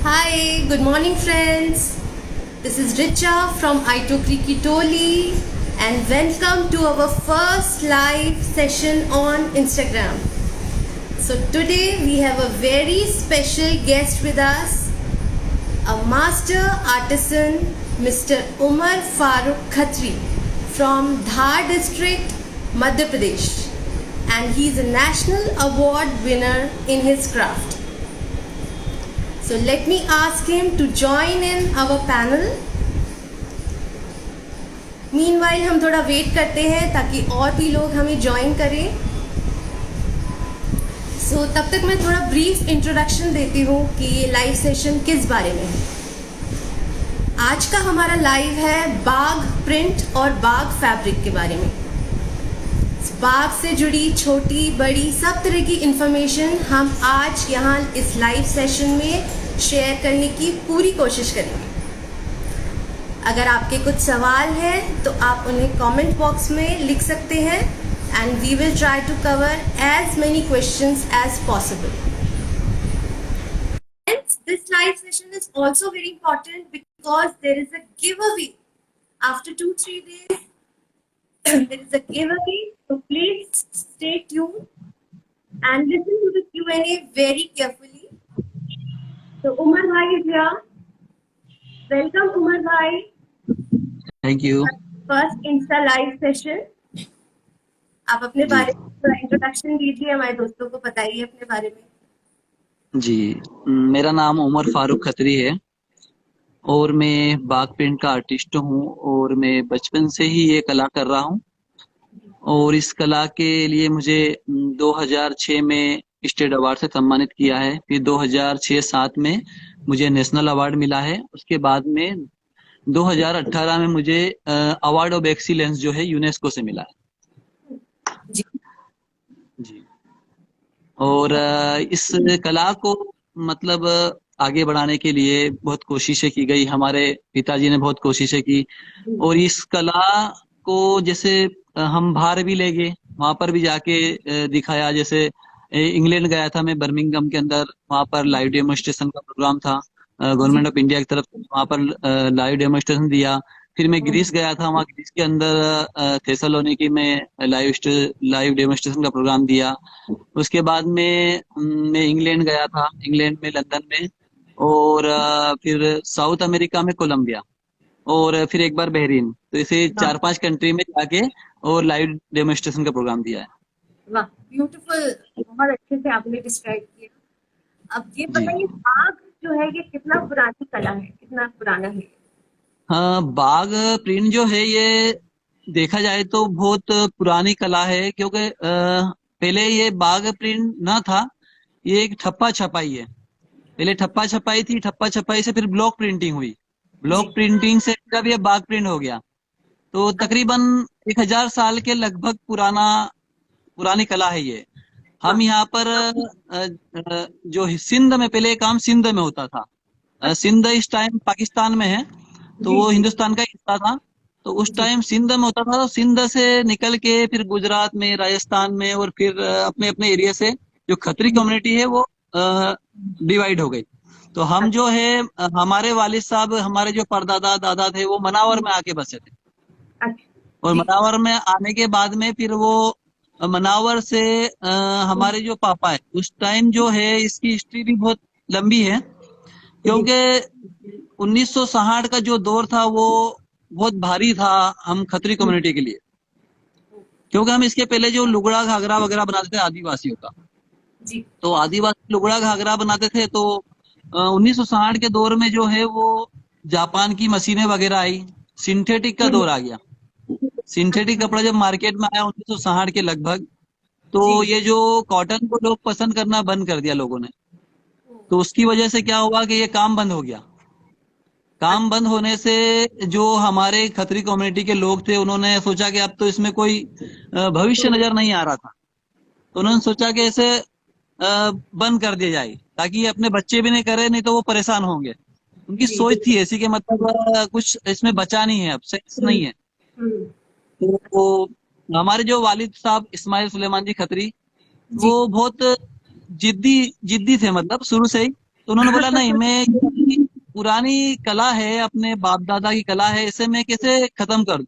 Hi, good morning, friends. This is Richa from Itokri and welcome to our first live session on Instagram. So, today we have a very special guest with us, a master artisan, Mr. Umar Farooq Khatri from Dhar district, Madhya Pradesh, and he's a national award winner in his craft. So let me ask him to join in our panel. Meanwhile हम थोड़ा wait करते हैं ताकि और भी लोग हमें join करें. So तब तक मैं थोड़ा ब्रीफ इंट्रोडक्शन देती हूँ कि ये लाइव सेशन किस बारे में है. आज का हमारा लाइव है बाग प्रिंट और बाग फैब्रिक के बारे में. बाग से जुड़ी छोटी बड़ी सब तरह की इंफॉर्मेशन हम आज यहाँ इस लाइव सेशन में शेयर करने की पूरी कोशिश करेंगे. अगर आपके कुछ सवाल हैं तो आप उन्हें कमेंट बॉक्स में लिख सकते हैं and we will try to cover as many questions as possible. This live session is also very important because there is a giveaway after 2-3 days. There is a giveaway, so please stay tuned and listen to the Q&A very carefully. So Umar bhai is here. Welcome Umar bhai. Thank you. First Insta live session. आप अपने बारे में थोड़ा introduction दीजिए, हमारे दोस्तों को बताइए अपने बारे में. जी, मेरा नाम उमर फारूक खत्री है और मैं बाग प्रिंट का आर्टिस्ट हूँ और मैं बचपन से ही ये कला कर रहा हूँ. और इस कला के लिए मुझे 2006 में स्टेट अवार्ड से सम्मानित किया है. फिर 2006-07 में मुझे नेशनल अवार्ड मिला है. उसके बाद में 2018 में मुझे अवार्ड ऑफ एक्सीलेंस जो है यूनेस्को से मिला है. जी. और इस कला को मतलब आगे बढ़ाने के लिए बहुत कोशिशें की गई. हमारे पिताजी ने बहुत कोशिशें की और इस कला को जैसे हम बाहर भी ले गए, वहां पर भी जाके दिखाया. जैसे इंग्लैंड गया था मैं, बर्मिंघम के अंदर, वहां पर लाइव डेमोन्स्ट्रेशन का प्रोग्राम था गवर्नमेंट ऑफ इंडिया की तरफ से. वहां पर लाइव डेमोन्स्ट्रेशन दिया. फिर मैं ग्रीस गया था, वहाँ ग्रीस के अंदर थेसलोनिकी में लाइव डेमोन्स्ट्रेशन का प्रोग्राम दिया. उसके बाद में मैं इंग्लैंड गया था, इंग्लैंड में लंदन में, और फिर साउथ अमेरिका में कोलंबिया, और फिर एक बार बहरीन. तो इसे 4-5 कंट्री में जाके और लाइव डेमोन्स्ट्रेशन का प्रोग्राम दिया है. वाह, ब्यूटीफुल. बहुत अच्छे से आपने डिस्क्राइब किया. अब ये बताइए बाग जो है ये कितना पुरानी कला है, कितना पुराना है? हाँ, बाग प्रिंट जो है ये देखा जाए तो बहुत पुरानी कला है, क्योंकि पहले ये बाग प्रिंट ना था, ये एक ठप्पा छपाई है. पहले ठप्पा छपाई थी, ठप्पा छपाई से फिर ब्लॉक प्रिंटिंग हुई, ब्लॉक प्रिंटिंग से जब ये बाग प्रिंट हो गया. तो तकरीबन 1000 साल के लगभग पुरानी कला है ये. हम यहाँ पर जो सिंध में, पहले काम सिंध में होता था. सिंध इस टाइम पाकिस्तान में है, तो वो हिंदुस्तान का हिस्सा था. तो उस टाइम सिंध में होता था. तो सिंध से निकल के फिर गुजरात में, राजस्थान में, और फिर अपने अपने एरिया से जो खत्री कम्युनिटी है वो डिवाइड हो गई. तो हम जो है, हमारे वालिद साहब, हमारे जो परदादा दादा थे, वो मनावर में आके बसे थे. और मनावर में आने के बाद में फिर वो मनावर से हमारे जो पापा है, उस टाइम जो है, इसकी हिस्ट्री भी बहुत लंबी है, क्योंकि 1960 का जो दौर था वो बहुत भारी था हम खत्री कम्युनिटी के लिए. क्योंकि हम इसके पहले जो लुगड़ा घाघरा वगैरह बनाते थे आदिवासियों का, तो आदिवासी लुगड़ा घाघरा बनाते थे. तो 1960 के दौर में जो है वो जापान की मशीनें वगैरह आई, सिंथेटिक का दौर आ गया. सिंथेटिक कपड़ा जब मार्केट में आया 1960 के लगभग, तो ये जो कॉटन को लोग पसंद करना बंद कर दिया लोगों ने. तो उसकी वजह से क्या हुआ कि ये काम बंद हो गया. काम बंद होने से जो हमारे खत्री कम्युनिटी के लोग थे, उन्होंने सोचा कि अब तो इसमें कोई भविष्य नजर नहीं आ रहा था. तो उन्होंने सोचा कि इसे बंद कर दिया जाए, ताकि ये अपने बच्चे भी नहीं करे, नहीं तो वो परेशान होंगे. उनकी सोच थी ऐसी कि मतलब कुछ इसमें बचा नहीं है, अब सेंस नहीं है. तो हमारे जो वालिद साहब इस्माइल सुलेमान जी खत्री, वो बहुत जिद्दी थे, मतलब शुरू से ही. तो उन्होंने बोला नहीं, मैं ये अपनी पुरानी कला है, अपने बाप दादा की कला है, इसे मैं कैसे खत्म कर दूं।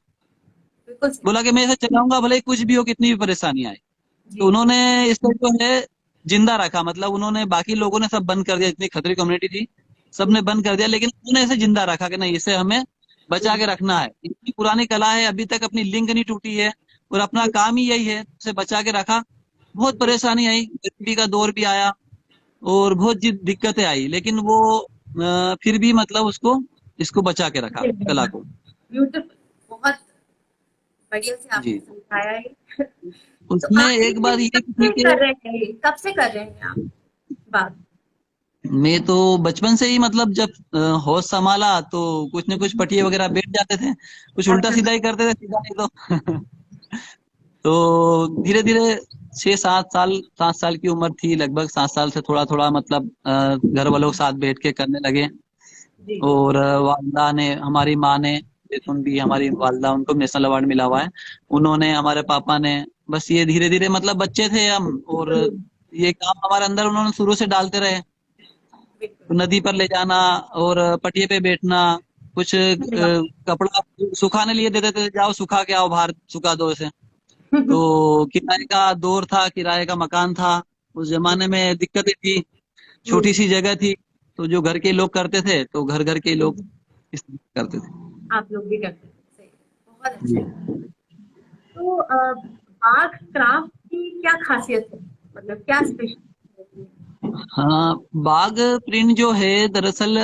बिल्कुल सही। बोला कि मैं इसे चलाऊंगा भले ही कुछ भी हो, कितनी भी परेशानी आए। तो जी। उन्होंने इसे जो है जिंदा रखा, मतलब उन्होंने, बाकी लोगों ने सब बंद कर दिया, जितनी खतरी कम्युनिटी थी सबने बंद कर दिया, लेकिन उन्होंने इसे जिंदा रखा कि नहीं, इसे हमें बचा के रखना है। इतनी पुरानी कला है, अभी तक अपनी लिंक नहीं टूटी है, और अपना काम ही यही है, इसे बचा के रखा। बहुत परेशानी आई, गरीबी का दौर भी आया और बहुत दिक्कतें आई, लेकिन वो फिर भी मतलब उसको, इसको बचा के रखा कला को। ब्यूटीफुल, बहुत बढ़िया से आपने जी। समझाया है। तो उसमें आप एक बात ये कब थी से कि कर रहे हैं ये? कब से कर रहे हैं आप बात? मैं तो बचपन से ही, मतलब जब होश संभाला तो कुछ न कुछ पटिए वगैरह बैठ जाते थे, कुछ उल्टा अच्छा। सीधा ही करते थे, सीधा नहीं तो तो धीरे धीरे 6-7 साल, 7 साल की उम्र थी लगभग, 7 साल से थोड़ा थोड़ा मतलब घर वालों के साथ बैठ के करने लगे। जी। और वालदा ने, हमारी माँ ने, जैतून भी हमारी वालदा, उनको नेशनल अवार्ड मिला हुआ है, उन्होंने, हमारे पापा ने, बस ये धीरे धीरे, मतलब बच्चे थे हम, और ये काम हमारे अंदर उन्होंने शुरू से डालते रहे। बिल्कुल। तो नदी पर ले जाना और पटिए पे बैठना, कुछ अरे वाह! कपड़ा सुखाने लिए देते थे, जाओ सुखा के आओ, बाहर सुखा दो इसे। तो किराए का दौर था, किराए का मकान था, उस जमाने में दिक्कतें थी, छोटी सी जगह थी, तो जो घर के लोग करते थे, तो घर घर के लोग इस करते थे। आप लोग भी करते हैं, सही है, बहुत जी। अच्छा है। तो आर्ट क्राफ्ट की क्या खासियत है? मतलब क्या स्पेशल है? हाँ, बाग प्रिंट जो है दरअसल,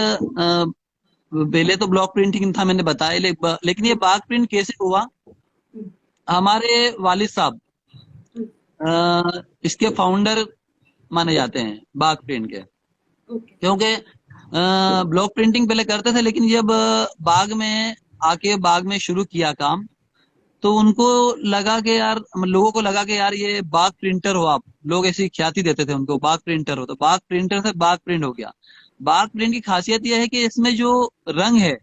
पहले तो ब्लॉक प्रिंटिंग था, मैंने बताया, लेकिन ये बाग प्रिंट कैसे हुआ। हुँ, हमारे वालिद साहब हुँ, इसके फाउंडर माने जाते हैं बाग प्रिंट के, ओके। क्योंकि ब्लॉक प्रिंटिंग पहले करते थे, लेकिन जब बाग में आके, बाग में शुरू किया काम, तो उनको लगा कि यार, लोगों को लगा कि यार ये बाग प्रिंटर हो आप, लोग ऐसी ख्याति देते थे उनको, बाग प्रिंटर हो, तो बाग प्रिंटर से बाग प्रिंट हो गया। बाग प्रिंट की खासियत यह है कि इसमें जो रंग है,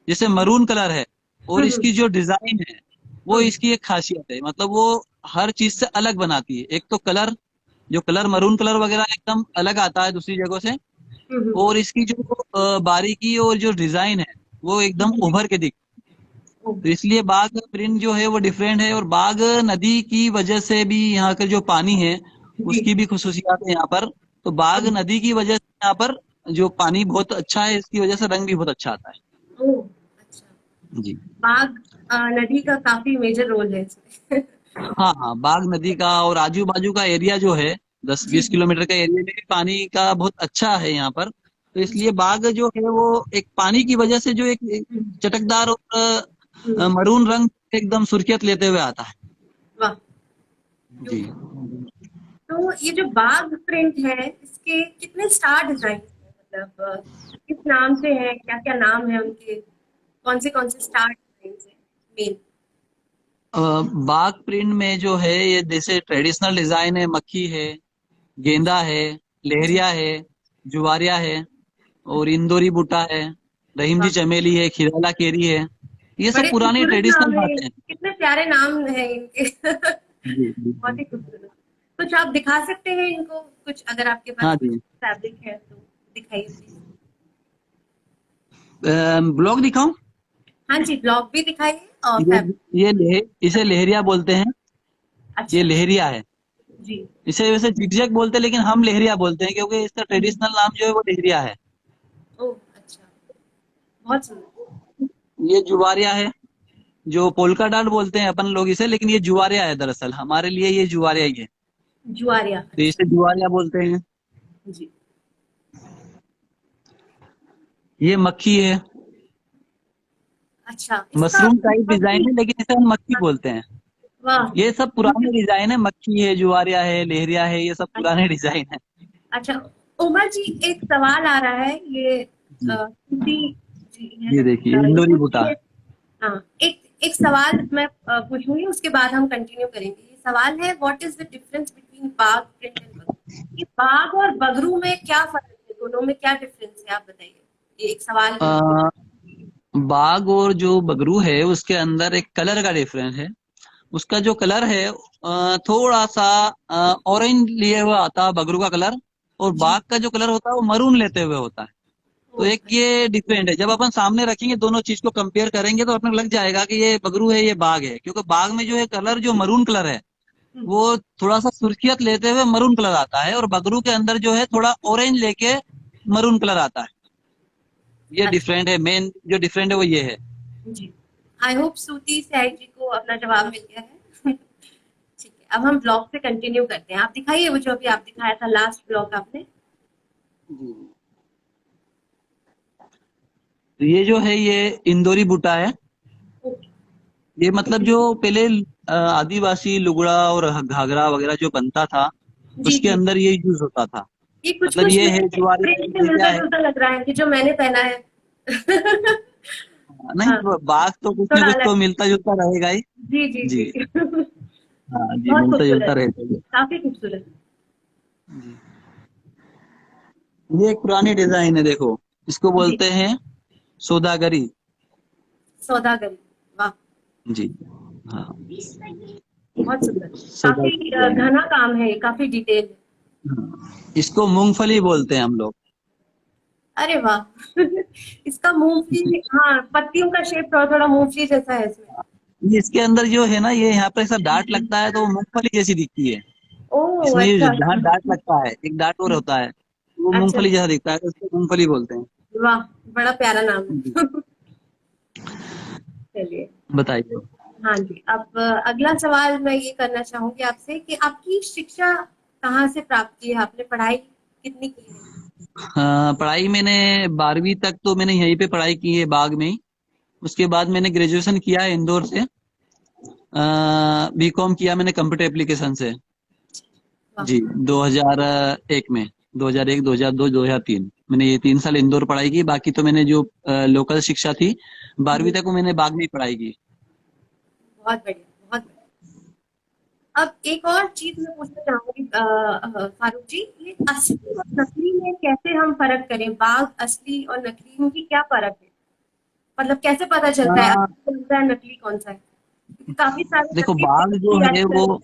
जैसे मरून कलर है, और हुँ, हुँ, इसकी जो डिजाइन है, वो हुँ, इसकी एक खासियत है, मतलब वो हर चीज से अलग बनाती है। एक तो कलर, जो कलर मरून कलर वगैरह एकदम अलग आता है दूसरी जगहों से, हुँ, हुँ, और इसकी जो बारीकी और जो डिजाइन है, वो एकदम हुँ, उभर के दिख। ओह! तो इसलिए बाघ प्रिंट जो है वो डिफरेंट है, और बाघ नदी की वजह से भी यहाँ का जो पानी है जी। उसकी भी खुसूसियात है यहाँ पर। तो बाघ हुँ, नदी की वजह से यहाँ पर जो पानी बहुत अच्छा है, इसकी वजह से रंग भी बहुत अच्छा आता है। ओह! अच्छा। जी। बाघ नदी का काफ़ी मेजर रोल है इसमें। हाँ हाँ, बाघ नदी का और आजू बाजू का एरिया जो है, दस जी, बीस किलोमीटर का एरिया में भी पानी का बहुत अच्छा है यहाँ पर। तो जी। इसलिए बाघ जो है वो एक पानी की वजह से जो एक हुँ, चटकदार और हुँ, मरून रंग एकदम सुर्खियत लेते हुए आता है। वाह! जी। ब्यूटीफुल। तो ये जो बाघ प्रिंट है, इसके कितने स्टार डिज़ाइन हैं? मतलब किस नाम से हैं? क्या-क्या नाम है उनके? कौन से स्टार डिज़ाइन्स हैं मेन? अ, बाघ प्रिंट में जो है, ये जैसे ट्रेडिशनल डिजाइन है, मक्खी है, गेंदा है, जी, लहरिया है, जुवारिया है, और इंदौरी बूटा है, रहीम जी वाह! चमेली है, खिराला केरी है, ये सब बड़े पुरानी खूबसूरत नाम ट्रेडिशनल है, बातें हैं। कितने प्यारे नाम हैं इनके। जी जी बहुत जी। ही खूबसूरत। कुछ आप दिखा सकते हैं इनको? कुछ अगर आपके हाँ पास कुछ जी। फैब्रिक है तो दिखाइए प्लीज़। ब्लॉग दिखाऊं? हाँ जी, ब्लॉग भी दिखाइए और ये फैब्रिक। इसे लहरिया बोलते हैं। ये अच्छा, लहरिया है। जी। इसे वैसे जिगजैग बोलते हैं, लेकिन हम लहरिया बोलते हैं, क्योंकि इसका हुँ, ट्रेडिशनल नाम जो है वो लहरिया है। ओह! अच्छा, बहुत सुंदर। ये जुवारिया है, जो पोल्का डॉट बोलते हैं अपन लोग इसे, लेकिन ये जुआरिया है, दरअसल हमारे लिए ये जुआरिया ही है। जुआरिया, तो अच्छा, इसे जुआरिया बोलते हैं। जी। ये मक्खी है, अच्छा, इसका मशरूम टाइप मतलब डिजाइन भी है, लेकिन इसे हम मक्खी बोलते हैं। वाह! ये सब पुराने डिजाइन है, मक्खी है, जुआरिया है, लहरिया है, ये सब पुराने डिजाइन है। अच्छा, उमर जी एक सवाल आ रहा है ये जी। हिंदी जी है ये देखिए ये इंदौरी बूटा। पूछिए हाँ एक एक सवाल मैं पूछूंगी उसके बाद हम कंटिन्यू करेंगे ये सवाल है what is the difference between बाघ प्रिंट एंड बगरू ये बाघ और बगरू में क्या फर्क है दोनों में क्या डिफरेंस है आप बताइए ये एक सवाल है अ, बाघ और जो बगरू है उसके अंदर एक कलर का डिफरेंस है। उसका जो कलर है थोड़ा सा ऑरेंज लिए हुआ आता है बगरू का कलर, और जी। बाघ का जो कलर होता है वो मरून लेते हुए होता है। तो एक ओके। ये डिफरेंट है। जब अपन सामने रखेंगे दोनों चीज को कंपेयर करेंगे तो अपने को लग जाएगा कि ये बगरू है ये बाघ है, क्योंकि बाघ में जो है कलर जो मरून कलर है हम्म, वो थोड़ा सा सुर्खियत लेते हुए मरून कलर आता है, और बगरू के अंदर जो है थोड़ा ऑरेंज लेके मरून कलर आता है। ये अच्छा। डिफरेंट है, मेन जो डिफरेंट है वो ये है। जी। आई होप सूती सियाई जी को अपना जवाब मिल गया है। ठीक है, अब हम ब्लॉग से कंटिन्यू करते हैं। आप दिखाइए वो जो अभी आप दिखाया था लास्ट ब्लॉग आपने। जी। तो ये जो है ये इंदौरी बूटा है। ओके। ये मतलब जो पहले आदिवासी लुगड़ा और घाघरा वगैरह जो बनता था जी उसके जी। अंदर ये यूज होता था। ये कुछ मतलब कुछ ये है मेरे जुआरी प्रिंट से भेजा मिलता है। जुलता लग रहा है कि जो मैंने पहना है। नहीं, हाँ, बाघ तो कुछ ना थोड़ा कुछ अलग। तो मिलता जुलता रहेगा ही। जी जी जी। जी। हाँ जी, बहुत मिलता जुलता खूबसूरत, रहता है। काफी खूबसूरत। जी। ये एक पुरानी डिजाइन है, देखो इसको जी। बोलते हैं सौदागरी। सौदागरी। वाह। जी। हाँ, बहुत सुंदर। काफी सौदागरी डिजाइन है। घना काम है, काफी डिटेल है। हाँ। इसको मूंगफली बोलते हैं हम लोग। अरे वाह। इसका मूंगफली, हाँ पत्तियों का शेप थोड़ा थोड़ा मूंगफली जैसा है इसमें। ये इसके अंदर जो है ना, ये यहाँ पे ऐसा डांट लगता है तो वो मूंगफली जैसी दिखती है। ओह इसमें अच्छा ये जहाँ अच्छा। डांट लगता है, एक डांट और होता है, वो अच्छा। मूंगफली जैसा दिखता है तो उसको मूंगफली बोलते हैं। वाह, बड़ा प्यारा नाम जी। है। चलिए। बताइए। हाँ जी, अब अगला सवाल मैं ये करना चाहूंगी आपसे कि आपकी शिक्षा कहाँ से प्राप्त की है, आपने पढ़ाई कितनी की है? हाँ, पढ़ाई मैंने 12वीं तक तो मैंने यहीं पे पढ़ाई की है, बाग में ही। उसके बाद मैंने ग्रेजुएशन किया है इंदौर से। बीकॉम किया मैंने कंप्यूटर एप्लीकेशन से। वाह। जी। 2001 में, 2001, 2002, 2003 मैंने ये 3 साल इंदौर पढ़ाई की। बाकी तो मैंने जो लोकल शिक्षा थी 12वीं हम्म, तक वो मैंने बाग में ही पढ़ाई की। बहुत बढ़िया, बहुत बढ़िया। अब एक और चीज मैं पूछना चाहूंगी फारूक जी, ये असली और नकली में कैसे हम फर्क करें? बाघ असली और नकली, इनकी क्या फर्क है? मतलब कैसे पता चलता है हाँ, असली कौन सा है, नकली कौन सा है? क्योंकि काफी सारे देखो नकली बाग जो भी है आजकल। वो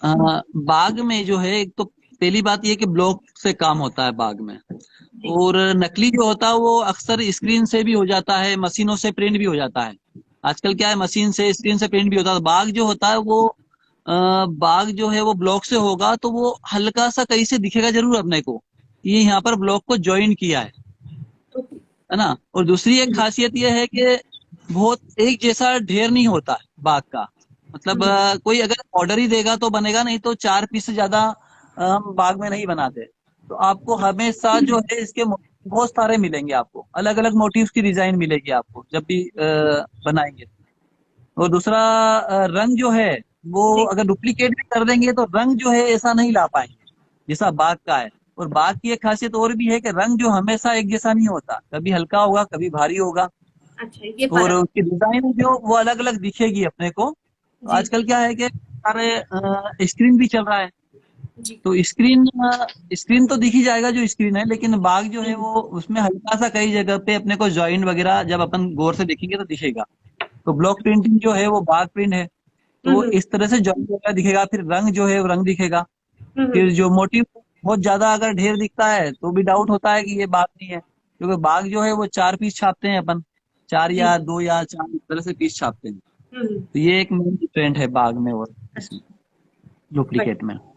हाँ। बाग में जो है, एक तो पहली बात ये कि ब्लॉक से काम होता है बाग में। जी। और नकली जो होता है वो अक्सर स्क्रीन से भी हो जाता है, मशीनों से प्रिंट भी हो जाता है। आजकल क्या है, मशीन से स्क्रीन से प्रिंट भी होता है। बाग जो होता है वो बाग जो है वो ब्लॉक से होगा तो वो हल्का सा कहीं से दिखेगा जरूर अपने को, ये यहाँ पर ब्लॉक को ज्वाइन किया ओके। है ना। और दूसरी एक खासियत ये है कि बहुत एक जैसा ढेर नहीं होता है बाग का। मतलब कोई अगर ऑर्डर ही देगा तो बनेगा, नहीं तो 4 पीस से ज्यादा हम बाग में नहीं बनाते। तो आपको हमेशा जो है इसके बहुत सारे मिलेंगे, आपको अलग अलग मोटिव्स की डिजाइन मिलेगी आपको जब भी बनाएंगे। और दूसरा रंग जो है वो जी। अगर डुप्लीकेट भी कर देंगे तो रंग जो है ऐसा नहीं ला पाएंगे जैसा बाग का है। और बाग की एक खासियत और भी है कि रंग जो हमेशा एक जैसा नहीं होता, कभी हल्का होगा कभी भारी होगा। अच्छा, ये और फर्क। उसकी डिजाइन जो वो अलग अलग दिखेगी अपने को। तो जी आजकल क्या है कि सारे स्क्रीन भी चल रहा है। जी। तो स्क्रीन स्क्रीन तो दिख ही जाएगा जो स्क्रीन है, लेकिन बाग जो है हम्म, वो उसमें हल्का सा कई जगह पे अपने को जॉइंट वगैरह जब अपन गौर से देखेंगे तो दिखेगा। तो ब्लॉक प्रिंटिंग जो है वो बाग प्रिंट है, तो वो हम्म, इस तरह से जॉइंट वगैरह दिखेगा। फिर रंग जो है वो रंग दिखेगा। हम्म, फिर जो मोटिव बहुत ज्यादा अगर ढेर दिखता है तो भी डाउट होता है कि ये बाग नहीं है, क्योंकि बाग जो है वो 4 पीस छापते हैं अपन, 4 जी। या 2 या 4 इस तरह से पीस छापते हैं। हम्म। तो ये एक मेन डिफरेंट है बाग में और इसमें अच्छा। डुप्लीकेट बढ़िया। में।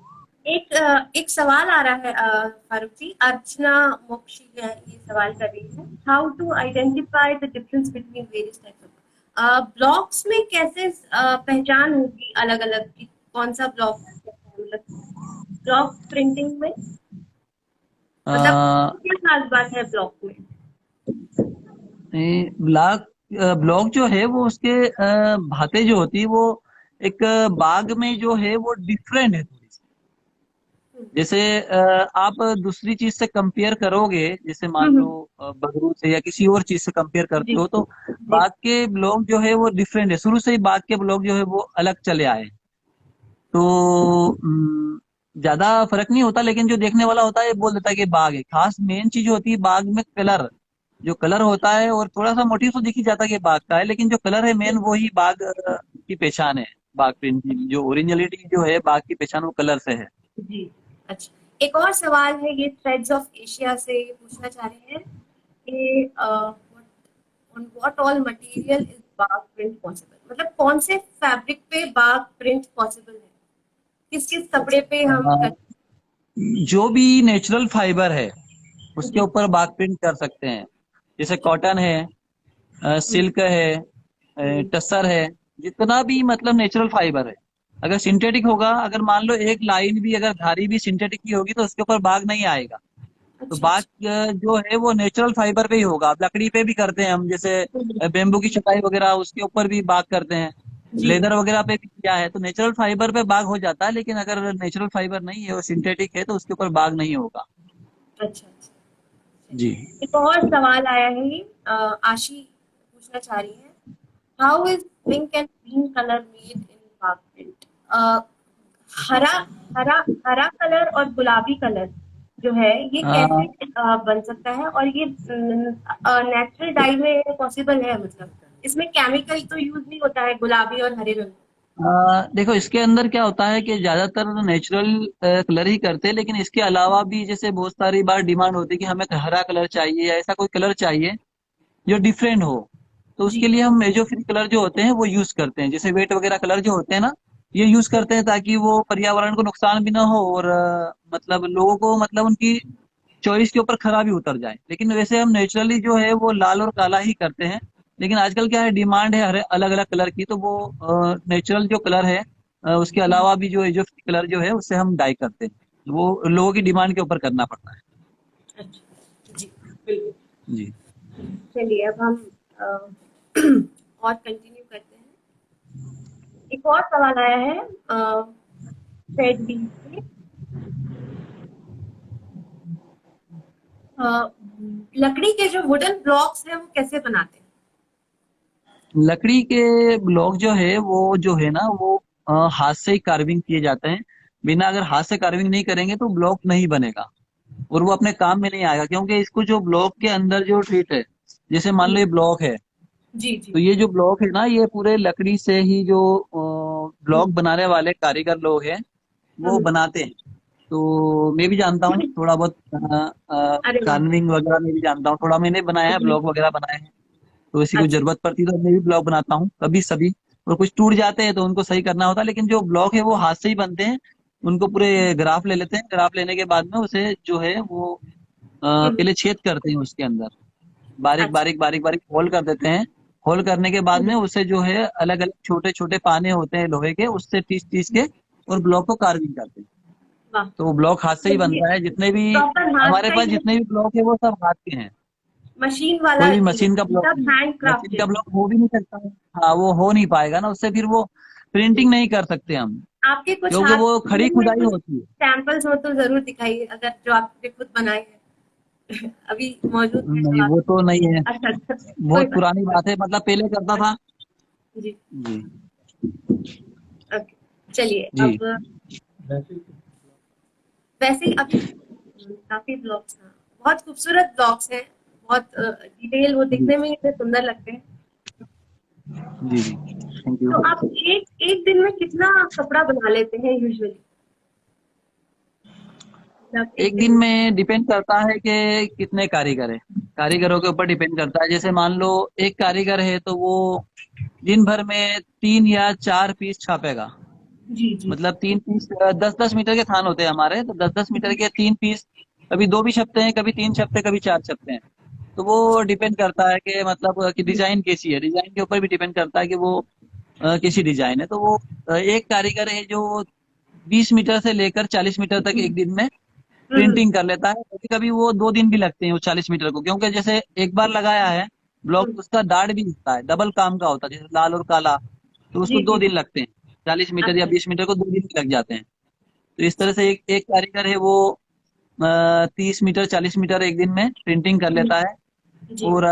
एक सवाल आ रहा है फारूक जी, अर्चना मोक्षी है ये सवाल कर रही है, how to identify the difference between various types of blocks में? कैसे पहचान होगी अलग अलग की कौन सा ब्लॉक है? मतलब ब्लॉक प्रिंटिंग में मतलब क्या खास बात है ब्लॉक में? ब्लॉक ब्लॉक जो है वो उसके भाते जो होती है वो एक बाग में जो है वो डिफरेंट है थोड़ी सी। हम्म, जैसे आप दूसरी चीज से कंपेयर करोगे, जैसे मान लो हम्म, बगरू से या किसी और चीज से कंपेयर करते जी हो, तो जी। बाग के ब्लॉग जो है वो डिफरेंट है। शुरू से ही बाग के ब्लॉग जो है वो अलग चले आए। तो ज्यादा फर्क नहीं होता, लेकिन जो देखने वाला होता है ये बोल देता है कि बाग है। खास मेन चीज होती है बाग में कलर, जो कलर होता है। और थोड़ा सा मोटिव तो दिख ही जाता है कि बाग का है, लेकिन जो कलर है मेन वो ही बाग की पहचान है। बाग प्रिंट की जो ओरिजिनलिटी जो है बाग की पहचान वो कलर से है। जी। अच्छा, एक और सवाल है, ये थ्रेड्स ऑफ एशिया से पूछना चाह रहे हैं कि on what all material is Bagh print possible, मतलब कौन से फैब्रिक पे बाग प्रिंट पॉसिबल है, किस किस कपड़े पे हम कर। जो भी नेचुरल फाइबर है उसके जी। ऊपर बाग प्रिंट कर सकते हैं। जैसे कॉटन है, हम्म, सिल्क है, हम्म, टसर है, जितना भी मतलब नेचुरल फाइबर है। अगर सिंथेटिक होगा, अगर मान लो एक लाइन भी अगर धारी भी सिंथेटिक की होगी तो उसके ऊपर बाग नहीं आएगा। तो अच्छा बाग अच्छा। जो है वो नेचुरल फाइबर पे ही होगा। अब लकड़ी पे भी करते हैं हम, जैसे हम्म, बेम्बू की चटाई वगैरह उसके ऊपर भी बाग करते हैं। जी। लेदर वगैरह पे भी किया है तो नेचुरल फाइबर पे बाग हो जाता है। लेकिन अगर नेचुरल फाइबर नहीं है, वो सिंथेटिक है, तो उसके ऊपर बाग नहीं होगा। अच्छा अच्छा। जी। चलिए, एक और सवाल आया है, ये आशी पूछना चाह रही है, how is pink and green colour made in Bagh print. हरा हरा हरा कलर और गुलाबी कलर जो है ये कैसे आ, बन सकता है, और ये नेचुरल डाई में पॉसिबल है, मतलब इसमें केमिकल तो यूज नहीं होता है गुलाबी और हरे रंग। देखो इसके अंदर क्या होता है कि ज्यादातर नेचुरल कलर ही करते हैं। लेकिन इसके अलावा भी जैसे बहुत सारी बार डिमांड होती है कि हमें हरा कलर चाहिए या ऐसा कोई कलर चाहिए जो डिफरेंट हो। तो जी। उसके लिए हम मेजो फिल कलर जो होते हैं वो यूज करते हैं। जैसे वेट वगैरह कलर जो होते हैं ना, ये यूज करते हैं ताकि वो पर्यावरण को नुकसान भी ना हो और मतलब लोगों को मतलब उनकी चॉइस के ऊपर खराबी उतर जाए। लेकिन वैसे हम नेचुरली जो है वो लाल और काला ही करते हैं। लेकिन आजकल क्या है, डिमांड है हर अलग अलग कलर की, तो वो नेचुरल जो कलर है उसके अलावा भी जो जो कलर जो है उससे हम डाई करते हैं। वो लोगों की डिमांड के ऊपर करना पड़ता है। अच्छा जी, बिल्कुल। जी। चलिए अब हम अ, और कंटिन्यू करते हैं। एक और सवाल आया है फ्रेड बी से, अ, लकड़ी के जो वुडन ब्लॉक्स हैं वो कैसे बनाते हैं। लकड़ी के ब्लॉक जो है वो जो है ना वो हाथ से ही कार्विंग किए जाते हैं। बिना अगर हाथ से कार्विंग नहीं करेंगे तो ब्लॉक नहीं बनेगा और वो अपने काम में नहीं आएगा। क्योंकि इसको जो ब्लॉक के अंदर जो ट्रीट है, जैसे मान लो जी ये ब्लॉक है, जी जी। तो ये जो ब्लॉक है ना ये पूरे लकड़ी से ही जो ब्लॉक बनाने वाले कारीगर लोग हैं वो हम्म, बनाते हैं। तो मैं भी जानता हूँ थोड़ा बहुत अरे वाह। कार्विंग वगैरह मैं भी जानता हूँ थोड़ा। मैंने बनाया है, जी। ब्लॉक वगैरह बनाए हैं। तो इसी को अच्छा। जरूरत पड़ती है तो मैं भी ब्लॉक बनाता हूँ कभी सभी। और कुछ टूट जाते हैं तो उनको सही करना होता है। लेकिन जो ब्लॉक है वो हाथ से ही बनते हैं। उनको पूरे ग्राफ ले लेते हैं, ग्राफ लेने के बाद में उसे जो है वो हम्म, पहले छेद करते हैं उसके अंदर, बारीक अच्छा। बारीक बारीक बारीक होल कर देते हैं। होल करने के बाद में उसे जो है अलग अलग छोटे छोटे पाने होते हैं लोहे के, उससे टीस टीस के और ब्लॉक को कार्विंग करते हैं। वाह। तो वो ब्लॉक हाथ से तो ही ये बनता है। जितने भी प्रॉपर हाथ हमारे का पास ही है, जितने भी ब्लॉक है वो सब हाथ के हैं। मशीन वाला कोई भी नहीं है, मशीन का ब्लॉक सब नहीं है। हैंड मशीन का क्राफ्टेड। ब्लॉक हो भी नहीं सकता है। हाँ, वो हो नहीं पाएगा ना, उससे फिर वो प्रिंटिंग नहीं कर सकते हम, आपके कुछ क्योंकि हाथ वो खड़ी में खुदाई कुछ होती है। सैंपल्स हो तो जरूर दिखाइए, अगर जो आपने खुद बनाए हैं। अभी मौजूद है तो नहीं, आप। वो तो नहीं है। अच्छा अच्छा, कोई बहुत बात पुरानी बात है, मतलब पहले करता था। नहीं। जी। जी। ओके। चलिए जी। अब, वैसे ही अभी काफी ब्लॉग्स हैं, बहुत खूबसूरत ब्लॉग्स हैं, बहुत डिटेल, वो जी। दिखने में ही इतने सुंदर लगते हैं। जी। जी। Thank you. तो आप एक एक दिन में कितना कपड़ा बना लेते हैं यूजुअली, मतलब एक एक दिन दिन में। में डिपेंड करता है कि कितने कारीगर है। कारीगरों के ऊपर डिपेंड करता है। जैसे मान लो एक कारीगर है तो वो दिन भर में 3 या 4 पीस छापेगा। जी जी। मतलब 3 पीस, 10-10 मीटर के थान होते हैं हमारे, तो 10-10 मीटर के 3 पीस। कभी 2 भी छपते हैं, कभी 3 छपते, कभी 4 छपते हैं। तो वो डिपेंड करता है कि मतलब कि डिजाइन कैसी है। डिजाइन के ऊपर भी डिपेंड करता है कि वो कैसी डिजाइन है। तो वो एक कारीगर है जो 20 मीटर से लेकर 40 मीटर तक एक दिन में हम्म, प्रिंटिंग कर लेता है। कभी कभी वो 2 दिन भी लगते हैं वो 40 मीटर को, क्योंकि जैसे एक बार लगाया है ब्लॉक, हम्म, उसका डार्ट भी दिखता है, डबल काम का होता है, जैसे लाल और काला। तो उसको जी दो जी। दिन लगते हैं। 40 मीटर या अच्छा 20 मीटर को 2 दिन भी लग जाते हैं। तो इस तरह अच्छा। से एक एक कारीगर है वो 30 मीटर 40 मीटर एक दिन में प्रिंटिंग कर हम्म, लेता है। जी। और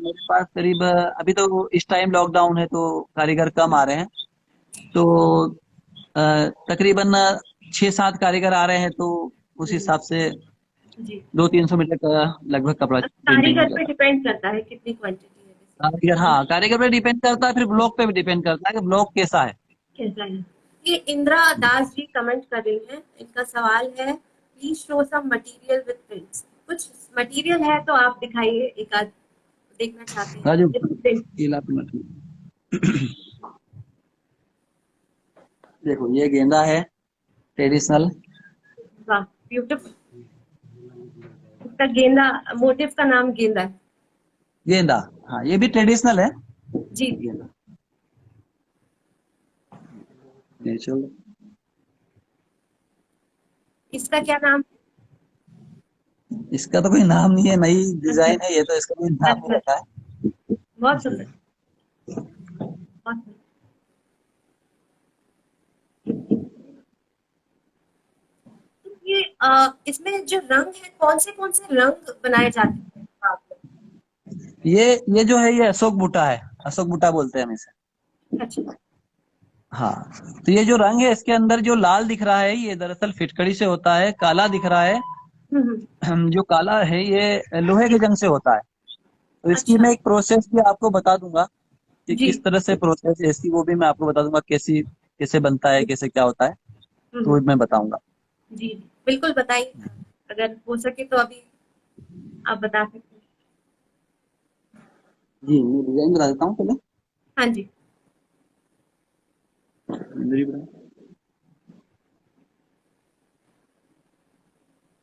मेरे पास करीब अभी तो इस टाइम लॉकडाउन है तो कारीगर कम आ रहे हैं। तो तकरीबन 6-7 कारीगर आ रहे हैं, तो उस हम्म, हिसाब से जी। 200-300 मीटर का लगभग कपड़ा अब प्रिंटिंग हो कारीगर पे जाता है। डिपेंड करता है कितनी क्वांटिटी है, कारीगर, बेसिकली हाँ, कारीगर पे डिपेंड करता है, फिर ब्लॉक पे भी डिपेंड करता है कि ब्लॉक कैसा है। कैसा है। ये इंदिरा दास जी कमेंट कर रही हैं, इनका सवाल है please show some material with prints. कुछ मटेरियल है तो आप दिखाइए, एक आध देखना चाहते हैं राजू विद प्रिंट। केला पे मत। देखो ये गेंदा है ट्रेडिशनल। वाह, ब्यूटीफुल। इसका गेंदा, मोटिव का नाम गेंदा है। गेंदा, हाँ ये भी ट्रेडिशनल है। जी। गेंदा नेचुरल। इसका क्या नाम इसका तो कोई नाम नहीं है, नई है? अच्छा। डिजाइन है ये, तो इसका कोई नाम नहीं अच्छा, रखा है। बहुत जी। सुंदर, बहुत सुंदर। तो ये इसमें जो रंग है, कौन से रंग बनाए जाते हैं आप लोग? ये जो है ये अशोक बूटा है, अशोक बूटा बोलते हैं हम इसे। अच्छा। हाँ, तो ये जो रंग है इसके अंदर जो लाल दिख रहा है ये दरअसल फिटकड़ी से होता है। काला दिख रहा है, हम्म। जो काला है ये लोहे के जी। जंग से होता है। तो इसकी अच्छा। मैं एक प्रोसेस भी आपको बता दूंगा कि जी। किस तरह से प्रोसेस है इसकी, वो भी मैं आपको बता दूंगा कैसी कैसे बनता है, कैसे क्या होता है, तो हम्म। वो मैं बताऊंगा। जी, बिल्कुल बताइए। अगर हो सके तो अभी आप बता सकते हैं। जी मैं डिजाइन बता देता हूँ पहले। हाँ जी।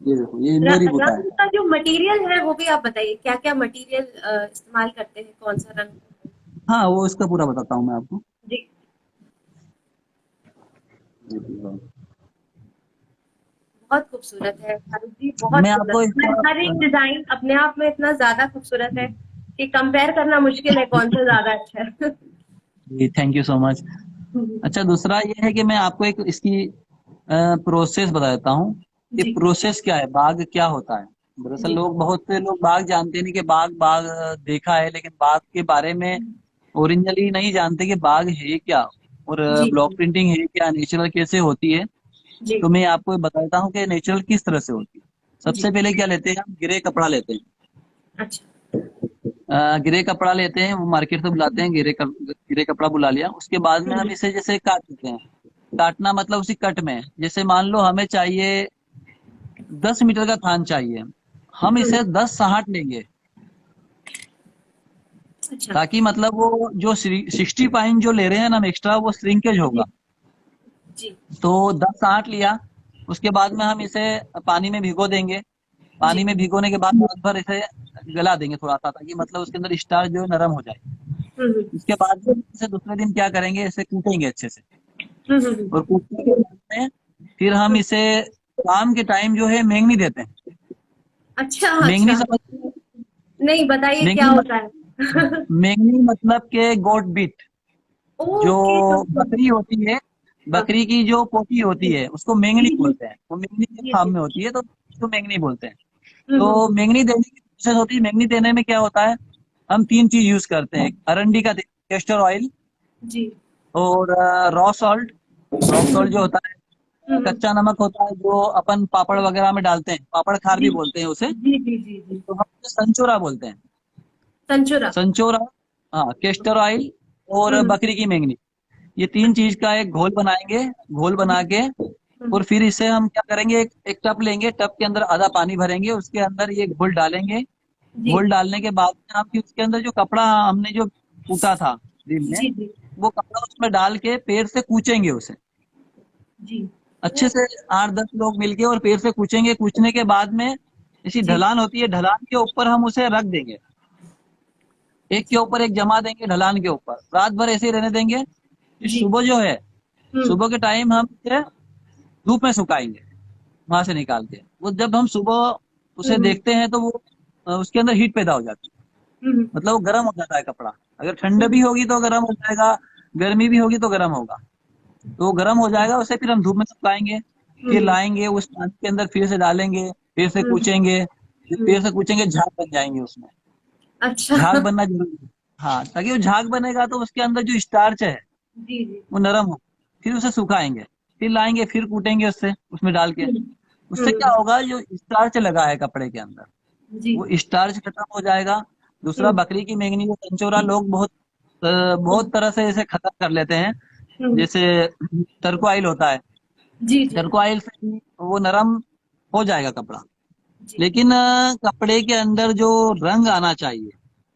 ये देखो ये इंदौरी बूटा है। रंग का जो मटेरियल है वो भी आप बताइए, क्या क्या मटेरियल इस्तेमाल करते हैं, कौन सा रंग? हाँ वो इसका पूरा बताता हूँ मैं आपको। जी। बहुत खूबसूरत है फारूक जी, बहुत मैं सुंदर। आपको मैं इसका हर एक डिजाइन अपने आप में इतना ज्यादा खूबसूरत है कि कंपेयर करना मुश्किल है कौन सा ज्यादा अच्छा है। जी थैंक यू सो मच। अच्छा दूसरा ये है कि मैं आपको एक इसकी प्रोसेस बता देता हूँ कि जी। प्रोसेस क्या है, बाग क्या होता है। दरअसल जी। लोग, बहुत से लोग बाग जानते नहीं कि बाग बाग देखा है, लेकिन बाग के बारे में ओरिजिनली नहीं जानते कि बाग है क्या, और जी। ब्लॉक प्रिंटिंग है क्या, नेचुरल कैसे होती है। जी। तो मैं आपको बताता हूँ कि नेचुरल किस तरह से होती है। जी। सबसे पहले क्या लेते हैं, हम ग्रे कपड़ा लेते हैं। अच्छा। ग्रे कपड़ा लेते हैं, वो मार्केट से बुलाते हैं, ग्रे कपड़ा बुला लिया। उसके बाद में हम इसे जैसे काट देते हैं। काटना मतलब उसी कट में, जैसे मान लो हमें चाहिए 10 मीटर का थान चाहिए, हम इसे 10 साहट लेंगे, अच्छा। ताकि मतलब वो जो 60 पाइन जो ले रहे हैं ना हम एक्स्ट्रा, वो श्रिंकेज जी। होगा। जी। तो 10 साहट लिया। उसके बाद में हम इसे पानी में भिगो देंगे। पानी जी। में भिगोने के बाद रात भर इसे गला देंगे थोड़ा सा, ताकि मतलब उसके अंदर स्टार्च जो है नरम हो जाए। हम्म। उसके बाद में इसे दूसरे दिन क्या करेंगे, इसे कूटेंगे अच्छे से। हम्म। और कूटने के बाद में फिर हम इसे शाम के टाइम जो है मेंगनी देते हैं। अच्छा। मेंगनी अच्छा। समझ, नहीं, बताइए क्या मेंगनी होता है। मेंगनी मतलब के गोट बीट, जो ओके। बकरी होती है, बकरी की जो पोटी होती है उसको मेंगनी जी। जी। बोलते हैं। वो मेंगनी के जी। फार्म जी। में होती है, तो उसको मेंगनी बोलते हैं। तो हम्म। मेंगनी देने की प्रोसेस होती है। मेंगनी देने में क्या होता है, हम 3 चीज यूज करते हैं। अरंडी का तेल, कैस्टर ऑयल, जी। और रॉ सॉल्ट। रॉक सॉल्ट जो होता है, हम्म। कच्चा नमक होता है जो अपन पापड़ वगैरह में डालते हैं, पापड़ खार जी। भी बोलते हैं उसे। जी। जी। जी। जी। तो हम उसे संचोरा बोलते हैं। संचुरा। संचोरा, हाँ, कैस्टर ऑयल और हम्म। बकरी की मेंगनी, ये 3 चीज का एक घोल बनाएंगे। घोल जी। बना के हम्म। और फिर इसे हम क्या करेंगे, एक टब लेंगे, टब के अंदर आधा पानी भरेंगे, उसके अंदर ये घोल डालेंगे। जी। घोल डालने के बाद में हम फिर उसके अंदर जो कपड़ा हमने जो कूटा था दिन में, जी। जी। वो कपड़ा उसमें डाल के पैर से कूचेंगे उसे जी। अच्छे से। 8-10 लोग मिलके और पैर से कूचेंगे। कूचने के बाद में इसी जी। ढलान होती है, ढलान के ऊपर हम उसे रख देंगे। एक के ऊपर एक जमा देंगे ढलान के ऊपर, रात भर ऐसे ही रहने देंगे। फिर जी। सुबह जो है, हम्म। सुबह के टाइम हम इसे धूप में सुखाएंगे, वहां से निकाल के। वो जब हम सुबह उसे हम्म। देखते हैं तो वो उसके अंदर हीट पैदा हो जाती है, हम्म। मतलब वो गर्म हो जाता है कपड़ा। अगर ठंड भी हम्म। होगी तो गर्म हो जाएगा, गर्मी भी होगी तो गर्म होगा। तो वो गर्म हो जाएगा, उसे फिर हम धूप में सुखाएंगे। फिर हम्म। लाएंगे, उस पानी के अंदर फिर से डालेंगे, फिर से हम्म। कूचेंगे। फिर हम्म। फिर से कूचेंगे, झाग बन जाएंगे उसमें। अच्छा। झाग बनना जरूरी है, हाँ, ताकि वो झाग बनेगा तो उसके अंदर जो स्टार्च है जी। जी। वो नरम हो। फिर उसे सुखाएंगे, फिर लाएंगे, फिर कूटेंगे उससे, उसमें डाल के। हम्म। उससे क्या हम्म। होगा, जो स्टार्च लगा है कपड़े के अंदर, जी। वो स्टार्च खत्म हो जाएगा। दूसरा, हम्म। बकरी की मेंगनी को कंचोरा लोग बहुत तरह से इसे खत्म कर लेते हैं। हम्म। जैसे टर्को ऑयल होता है, जी। जी। टर्को ऑयल से भी वो नरम हो जाएगा कपड़ा। जी। लेकिन कपड़े के अंदर जो रंग आना चाहिए,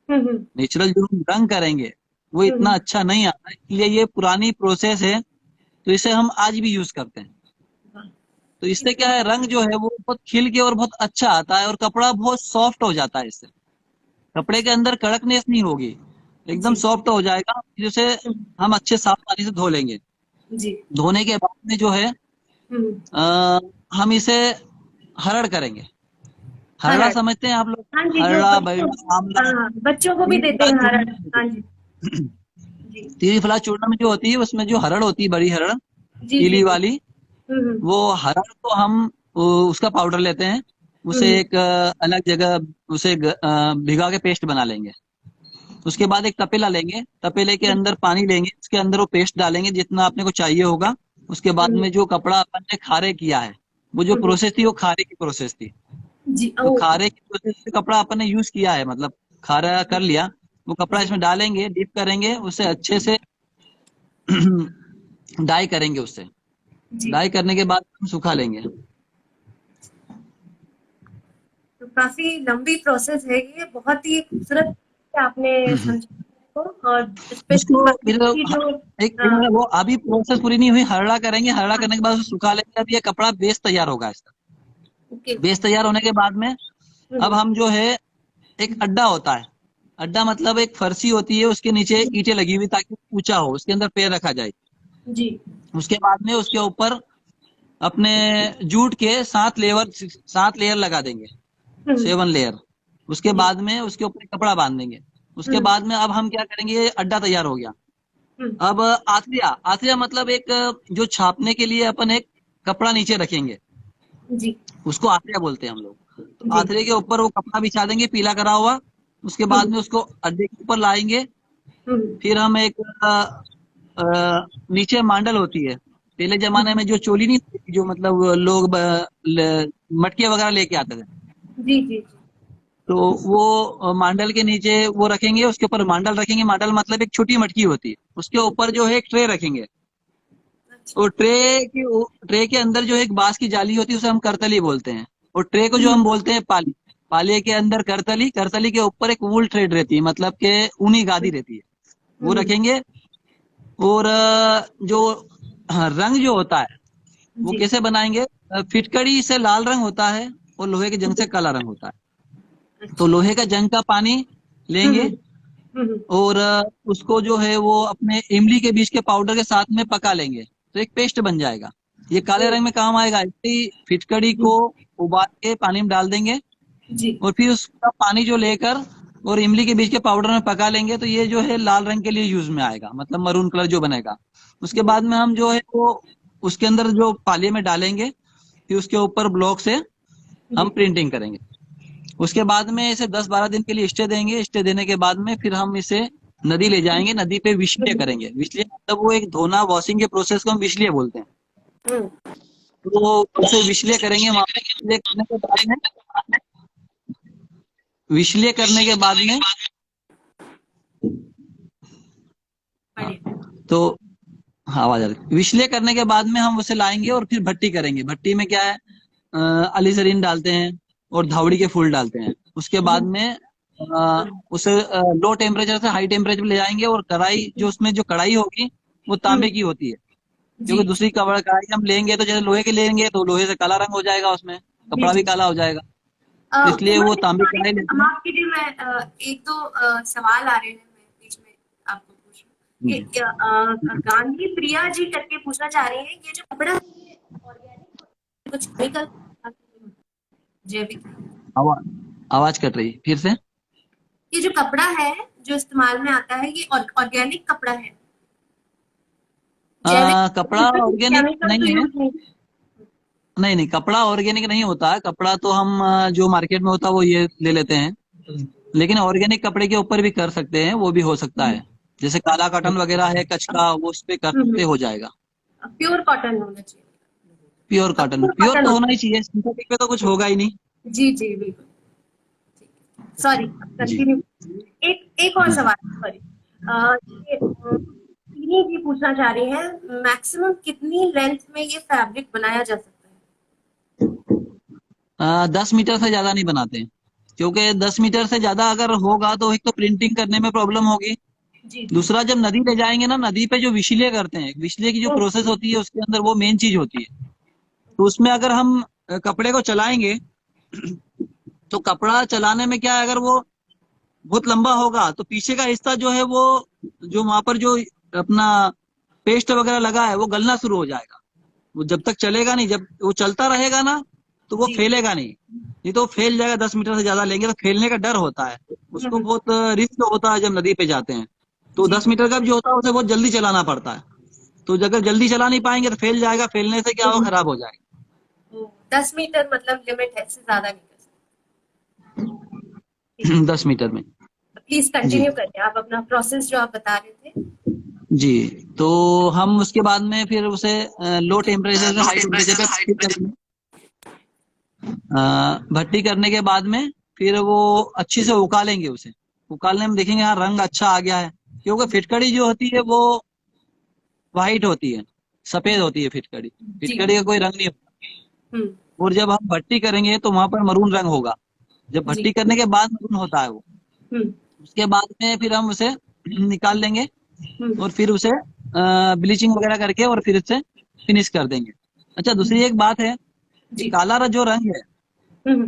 हम्म। नेचुरल जो हम रंग करेंगे, वो इतना हम्म। अच्छा नहीं आता, इसलिए ये पुरानी प्रोसेस है, तो इसे हम आज भी यूज करते हैं। वाह, तो ये इससे तो क्या है, रंग जो है वो बहुत खिल के और बहुत अच्छा आता है, और कपड़ा बहुत सॉफ्ट हो जाता है इससे। कपड़े के अच्छा। अंदर कड़कनेस नहीं होगी, एकदम जी। सॉफ्ट हो जाएगा। फिर उसे हम्म। हम अच्छे साफ पानी से धो लेंगे। जी। धोने के बाद में जो है हम्म। आ, हम इसे हरड़ करेंगे। हरड़ा हरड़। समझते हैं आप लोग? हाँ जी, जो हरड़ा, बच्चों, बैठा, आमला, हाँ बच्चों को भी देते त्रिफला हैं हरड़। हाँ चूर्ण। जी। जी। त्रिफला चूर्ण में जो होती है, उसमें जो हरड़ होती है, बड़ी हरड़, जी जी पीली जी। वाली, हम्म। वो हरड़ को हम उसका पाउडर लेते हैं। उसे हम्म। एक अलग जगह उसे भिगा के पेस्ट बना लेंगे। उसके बाद एक तपेला लेंगे, तपेले के हम्म। अंदर पानी लेंगे, उसके अंदर वो पेस्ट डालेंगे जितना आपने को चाहिए होगा। उसके बाद हम्म। में जो कपड़ा अपन ने खारे किया है, वो जो हम्म। प्रोसेस थी वो खारे की प्रोसेस थी। जी। तो ओ। खारे की प्रोसेस से कपड़ा अपन ने यूज किया है, मतलब खारा कर लिया, वो कपड़ा जी। इसमें डालेंगे, डीप करेंगे, उसे अच्छे से डाई करेंगे उससे। जी। डाई करने के बाद हम सुखा लेंगे। तो काफी लंबी प्रोसेस है ये, बहुत ही खूबसूरत से आपने समझा को, और उसको स्पेशली बात फिर की जो एक वो अभी प्रोसेस पूरी नहीं हुई, हरड़ा करेंगे, हरड़ा हाँ, करने के बाद उसे सुखा लेंगे। अब ये कपड़ा बेस तैयार होगा इसका। ओके। बेस तैयार होने के बाद में अब हम्म। हम जो है, एक अड्डा होता है, अड्डा मतलब एक फर्शी होती है, उसके नीचे ईंटें लगी हुई ताकि ऊंचा हो, उसके अंदर पैर रखा जाए। जी। उसके बाद में उसके ऊपर अपने जूट के 7 लेयर लगा देंगे, हम्म। 7 लेयर। उसके जी। बाद में उसके ऊपर एक कपड़ा बांध देंगे। उसके हम्म। बाद में अब हम क्या करेंगे, ये अड्डा तैयार हो गया। हम्म। अब आथरिया, आथरिया मतलब एक जो छापने के लिए अपन एक कपड़ा नीचे रखेंगे, जी। उसको आथरिया बोलते हैं हम लोग। तो जी। आथरे के ऊपर वो कपड़ा बिछा देंगे पीला करा हुआ। उसके बाद हम्म। में उसको अड्डे के ऊपर लाएंगे। हम्म। फिर हम एक नीचे मांडल होती है, पहले जमाने में जो चोली नहीं होती थी, जो मतलब लोग मटके वगैरह लेके आते थे, जी। जी। तो वो मांडल के नीचे वो रखेंगे, उसके ऊपर मांडल रखेंगे। मांडल मतलब एक छोटी मटकी होती है, उसके ऊपर जो है एक ट्रे रखेंगे। अच्छा। तो ट्रे के अंदर जो एक बांस की जाली होती है, उसे हम करतली बोलते हैं। और ट्रे को जो हम हम्म। बोलते हैं पाली। पाले के अंदर करतली, करतली के ऊपर एक वूल थ्रेड रहती है, मतलब के ऊनी गादी रहती है, वो हम्म। रखेंगे। और जो रंग जो होता है, वो जी। कैसे बनाएंगे? फिटकड़ी से लाल रंग होता है, और लोहे के जंग से जी। काला रंग होता है। तो अच्छा। लोहे का जंग का पानी हम्म। लेंगे, हम्म। और उसको जो है वो अपने इमली के बीज के पाउडर के साथ में पका लेंगे, तो एक पेस्ट बन जाएगा। ये काले ओ। रंग में काम आएगा। इसी फिटकड़ी जी। को उबाल के पानी में डाल देंगे, जी। और फिर उसका पानी जो लेकर और इमली के बीज के पाउडर में पका लेंगे, तो ये जो है लाल रंग के लिए यूज में आएगा, मतलब मरून कलर जो बनेगा। उसके जी। बाद में हम जो है वो उसके अंदर जो पाली में डालेंगे, फिर उसके ऊपर ब्लॉक से हम जी। प्रिंटिंग करेंगे। उसके बाद में इसे 10-12 दिन के लिए स्टे देंगे। स्टे देने के बाद में फिर हम इसे नदी ले जाएंगे, नदी पे विश्लेय हम्म। करेंगे। विश्लेय मतलब वो एक धोना, वॉशिंग के प्रोसेस को हम विश्लेय बोलते हैं। हम्म। तो उसे विश्लेय करेंगे, वहां पे विश्लेय करने के बाद में, विश्लेय करने के बाद में हाँ, बढ़िया। तो हाँ, आवाज आ रही। विश्लेय करने के बाद में हम उसे लाएंगे और फिर भट्टी करेंगे। भट्टी में क्या है, अलीसरीन डालते हैं और धावड़ी के फूल डालते हैं। उसके बाद में उसे लो टेम्परेचर से हाई टेम्परेचर पे ले जाएंगे, और कढ़ाई जो उसमें जो कढ़ाई होगी, वो तांबे हम्म। की होती है। जी। क्योंकि दूसरी कढ़ाई हम लेंगे तो जैसे लोहे के लेंगे तो लोहे से काला रंग हो जाएगा, उसमें जी। कपड़ा भी जी। काला हो जाएगा। तो इसलिए उमा वो जी, तांबे की सॉरी, कढ़ाई लेते हैं। माफ कीजिए, मैं एक दो सवाल आ रहे हैं, मैं बीच में आपको पूछ रही हूँ। हम्म। ये गांधी प्रिया जी करके पूछना चाह रही हैं, ये जो कपड़ा है, ऑर्गेनिक, कुछ केमिकल, जैविक है? आवाज आवाज कट रही है। फिर से। ये जो कपड़ा है जो इस्तेमाल में आता है, ये ऑर्गेनिक कपड़ा है, जैविक, कपड़ा ऑर्गेनिक केमिकल तो नहीं है। यूज नहीं? नहीं नहीं, कपड़ा ऑर्गेनिक नहीं होता है। कपड़ा तो हम जो मार्केट में होता है वो ये ले लेते हैं। लेकिन ऑर्गेनिक कपड़े के ऊपर भी कर सकते हैं, वो भी हो सकता है। जैसे काला कॉटन वगैरह है, कच्छ का, वो उस पे कर सकते, हो जाएगा। प्योर कॉटन होना चाहिए। Pure cotton, pure pure cotton तो होना होना ही चाहिए, सिंथेटिक पे तो कुछ होगा ही नहीं। चाहिए। जी जी बिल्कुल। सॉरी, जी कंटिन्यू। एक एक और जी जी। सवाल, सॉरी। ये चीनी जी पूछना चाह रही हैं, मैक्सिमम कितनी लेंथ में ये फैब्रिक बनाया जा सकता है? 10 मीटर से ज्यादा नहीं बनाते हैं, क्योंकि 10 मीटर से ज्यादा अगर होगा तो एक तो प्रिंटिंग करने में प्रॉब्लम होगी। जी दूसरा, जब नदी ले जाएंगे ना, नदी पे जो विशले करते हैं, विशले की जो प्रोसेस ओके होती है उसके अंदर वो मेन चीज होती है। तो उसमें अगर हम कपड़े को चलाएंगे तो कपड़ा चलाने में क्या है, अगर वो बहुत लंबा होगा तो पीछे का हिस्सा जो है वो, जो वहां पर जो अपना पेस्ट वगैरह लगा है वो गलना शुरू हो जाएगा। वो जब तक चलेगा नहीं, जब वो चलता रहेगा ना तो वो जी फैलेगा नहीं। नहीं तो वो फैल जाएगा, 10 मीटर से ज्यादा लेंगे तो फैलने का डर होता है। उसको हम्म, बहुत रिस्क होता है जब नदी पे जाते हैं। तो जी 10 मीटर का भी जो होता है उसे बहुत जल्दी चलाना पड़ता है। तो अगर जल्दी चला नहीं पाएंगे तो फैल जाएगा, फैलने से क्या हो, खराब हो जाएगा। 10 मीटर मतलब लिमिट है, इससे ज्यादा नहीं कर सकते। 10 मीटर में। प्लीज जी कंटिन्यू करिए आप अपना प्रोसेस जो आप बता रहे थे। जी। तो हम उसके बाद में फिर उसे लो टेम्परेचर से हाई टेम्परेचर पे भट्टी करेंगे। भट्टी करने के बाद में फिर वो अच्छी से उकालेंगे उसे। उकालने में देखेंगे हाँ रंग अच्छा आ गया है, क्योंकि फिटकड़ी जो होती है वो वाइट होती है, सफेद होती है फिटकड़ी। जी फिटकड़ी का कोई रंग नहीं होता। हम्म और जब हम भट्टी करेंगे तो वहां पर मरून रंग होगा। जब जी भट्टी करने के बाद मरून होता है वो। हम्म उसके बाद में फिर हम उसे निकाल लेंगे हम्म और फिर उसे ब्लीचिंग वगैरह करके और फिर उसे फिनिश कर देंगे। अच्छा, दूसरी एक बात है कि जी काला जो रंग है, हम्म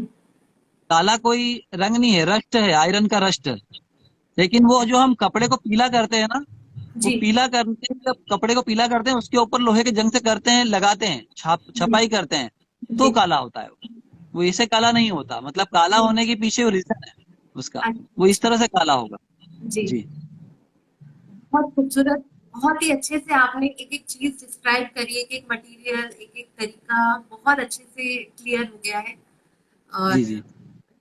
काला कोई रंग नहीं है, रस्ट है, आयरन का रस्ट है। लेकिन वो जो हम कपड़े को पीला करते हैं ना, वो जी पीला करते हैं, जब कपड़े को पीला करते हैं उसके ऊपर लोहे के जंग से करते हैं, लगाते हैं, जी छपाई करते हैं, तो जी काला होता है वो ऐसे काला नहीं होता। मतलब काला होने के पीछे वो रीजन है उसका, वो इस अच्छा तरह से काला होगा। जी जी बहुत खूबसूरत, बहुत ही अच्छे से आपने एक एक चीज डिस्क्राइब करी, एक एक मटेरियल, एक एक तरीका बहुत अच्छे से क्लियर हो गया है। और जी जी।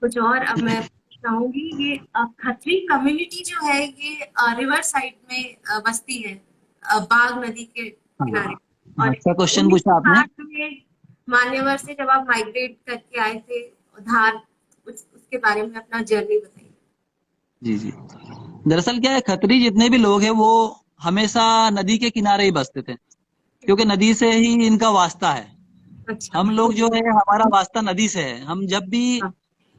कुछ और अब मैं चाहूंगी, ये खत्री कम्युनिटी जो है ये रिवर साइड में बसती है, बाघ नदी के हाँ, किनारे। और अच्छा क्वेश्चन पूछा आपने। 1960 में मान्यवर से जब आप माइग्रेट करके आए थे उधार, उसके बारे में अपना जर्नी बताइए। जी जी। दरअसल क्या है, खत्री जितने भी लोग हैं वो हमेशा नदी के किनारे ही बसते थे, क्योंकि नदी से ही इनका वास्ता है। अच्छा हम लोग जो ओके है, हमारा वास्ता नदी से है। हम जब भी, हाँ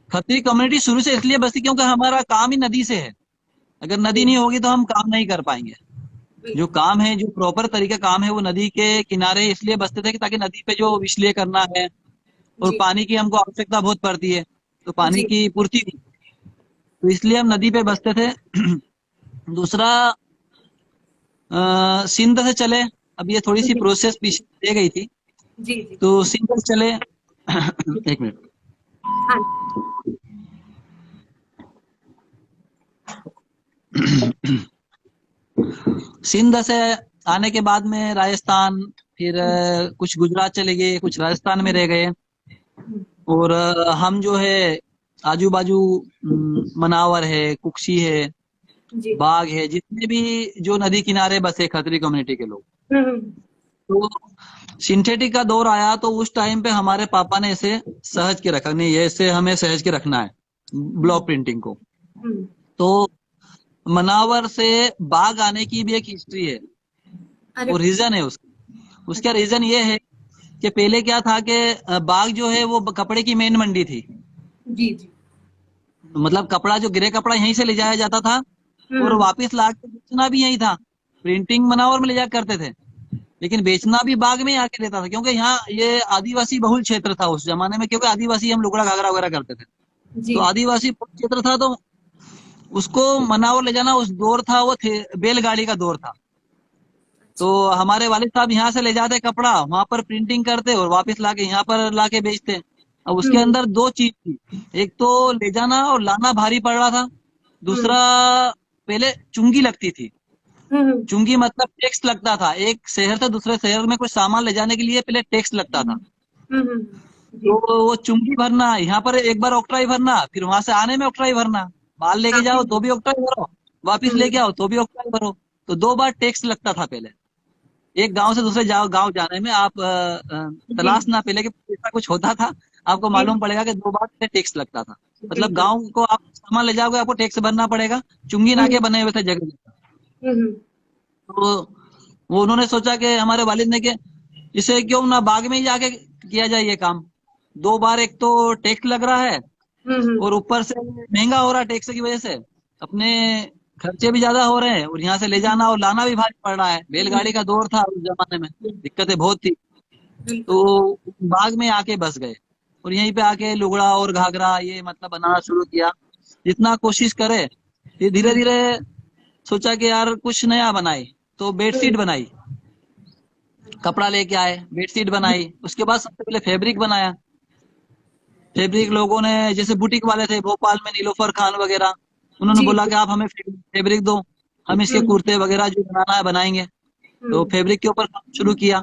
खत्री कम्युनिटी शुरू से इसलिए बसती क्योंकि हमारा काम ही नदी से है। अगर नदी जी नहीं होगी तो हम काम नहीं कर पाएंगे। जो बिल्कुल काम है, जो प्रॉपर तरीका काम है, वो नदी के किनारे इसलिए बसते थे कि ताकि नदी पे जो विश्लेषण करना है और जी पानी की हमको आवश्यकता बहुत पड़ती है, तो पानी जी की पूर्ति की, तो इसलिए हम नदी पे बसते थे। दूसरा, सिंध से चले। अब ये थोड़ी सी जी प्रोसेस पीछे रह गई थी, जी जी तो सिंध से चले। एक मिनट। हाँ सिंध से आने के बाद में राजस्थान, फिर कुछ गुजरात चले गए, कुछ राजस्थान में रह गए। और हम जो है आजू बाजू मनावर है, कुक्सी है, जी बाग है, जितने भी जो नदी किनारे बसे खत्री कम्युनिटी के लोग, हम्म तो सिंथेटिक का दौर आया तो उस टाइम पे हमारे पापा ने इसे सहज के रखा, नहीं ये इसे हमें सहज के रखना है, ब्लॉक प्रिंटिंग को। हम्म तो मनावर से बाग आने की भी एक हिस्ट्री है, अरे वो रीजन है उसका। उसका रीजन ये है कि पहले क्या था कि बाग जो है वो कपड़े की मेन मंडी थी। जी जी मतलब कपड़ा, जो गिरे कपड़ा यहीं से ले जाया जाता था और हम्म वापस ला के बेचना भी यहीं था। प्रिंटिंग मनावर में ले जा करते थे, लेकिन बेचना भी बाग में ही आके लेता था, क्योंकि यहाँ ये आदिवासी बहुल क्षेत्र था उस जमाने में, क्योंकि आदिवासी हम लुगड़ा घाघरा वगैरह करते थे। जी तो आदिवासी बहुल क्षेत्र था, तो उसको मनावर ले जाना, उस दौर था वो थे, बैलगाड़ी का दौर था। तो अच्छा हमारे वालिद साहब यहाँ से ले जाते कपड़ा, वहां पर प्रिंटिंग करते और वापस लाके यहाँ पर लाके बेचते। अब उसके हम्म अंदर दो चीज थी, एक तो ले जाना और लाना भारी पड़ रहा था। हम्म दूसरा, पहले चुंगी लगती थी। हम्म चुंगी मतलब टैक्स लगता था, एक शहर से दूसरे शहर में कुछ सामान ले जाने के लिए पहले टैक्स लगता था। जी तो वो चुंगी भरना, यहाँ पर एक बार ऑक्ट्राई भरना, फिर वहां से आने में ऑक्ट्राई भरना, माल लेके काफी जाओ तो भी ऑक्ट्राई भरो, वापिस लेके आओ तो भी ऑक्ट्राई भरो। तो दो बार टैक्स लगता था पहले। एक गांव से दूसरे गांव जाने में आप जी तलाश ना पहले कि ऐसा कुछ होता था, आपको जी मालूम पड़ेगा कि दो बार टैक्स लगता था। मतलब बिल्कुल गांव को आप सामान ले जाओगे आपको टैक्स भरना पड़ेगा। चुंगी नाके हम्म बने हुए थे जगह जगह। हम्म तो वो उन्होंने सोचा कि हमारे वालिद ने कि इसे क्यों ना बाग में ही जाके किया जाए ये काम। 2 बार एक तो टैक्स लग रहा है हम्म। और ऊपर से महंगा हो रहा है टैक्स की वजह से। अपने खर्चे भी ज्यादा हो रहे हैं और यहाँ से ले जाना और लाना भी भारी पड़ रहा है। बैलगाड़ी का दौर था उस जमाने में, दिक्कतें बहुत थी। बिल्कुल। तो बाग में आके बस गए और यहीं पे आके लुगड़ा और घाघरा ये मतलब बनाना शुरू किया। जितना कोशिश करे ये धीरे धीरे सोचा कि यार कुछ नया बनाए, तो बेडशीट बनाई, कपड़ा लेके आए, बेडशीट बनाई। उसके बाद सबसे पहले फैब्रिक बनाया। फैब्रिक लोगों ने, जैसे बुटीक वाले थे भोपाल में, नीलोफर खान वगैरह, उन्होंने जी। बोला कि आप हमें फैब्रिक दो, हम इसके हम्म। कुर्ते वगैरह जो बनाना है बनाएंगे। तो हम्म। फैब्रिक के ऊपर काम शुरू किया